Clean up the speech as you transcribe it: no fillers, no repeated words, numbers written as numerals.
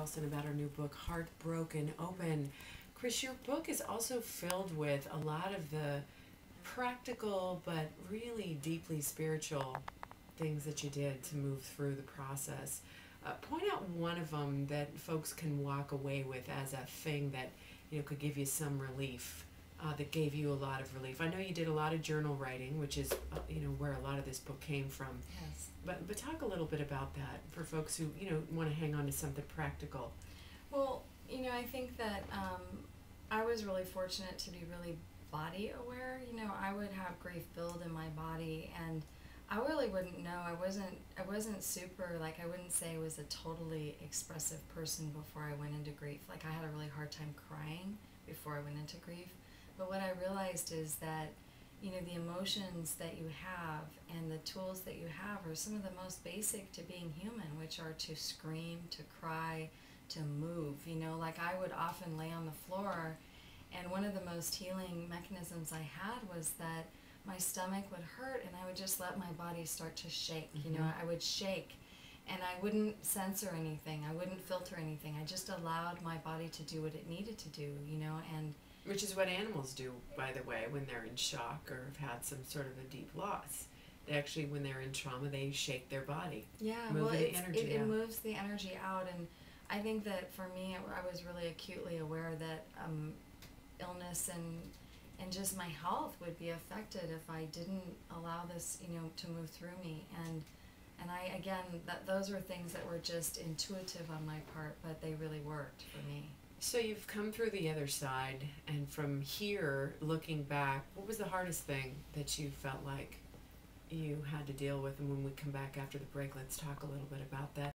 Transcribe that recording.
Carlson about our new book, Heartbroken Open. Kris, your book is also filled with a lot of the practical but really deeply spiritual things that you did to move through the process. Point out one of them that folks can walk away with as a thing that could give you some relief. That gave you a lot of relief. I know you did a lot of journal writing, which is where a lot of this book came from. Yes. But talk a little bit about that for folks who want to hang on to something practical. Well, I think that I was really fortunate to be really body aware. I would have grief build in my body, and I really wouldn't know. I wasn't super, I wouldn't say I was a totally expressive person before I went into grief. Like, I had a really hard time crying before I went into grief. But what I realized is that, the emotions that you have and the tools that you have are some of the most basic to being human, which are to scream, to cry, to move. I would often lay on the floor, and one of the most healing mechanisms I had was that my stomach would hurt, and I would just let my body start to shake. Mm-hmm. I would shake, and I wouldn't censor anything. I wouldn't filter anything. I just allowed my body to do what it needed to do, and which is what animals do, by the way, when they're in shock or have had some sort of a deep loss. They actually, when they're in trauma, they shake their body. Yeah, it moves the energy out. And I think that for me, I was really acutely aware that illness and just my health would be affected if I didn't allow this, to move through me. And I, again, those were things that were just intuitive on my part, but they really worked for me. So you've come through the other side, and from here, looking back, what was the hardest thing that you felt like you had to deal with? And when we come back after the break, let's talk a little bit about that.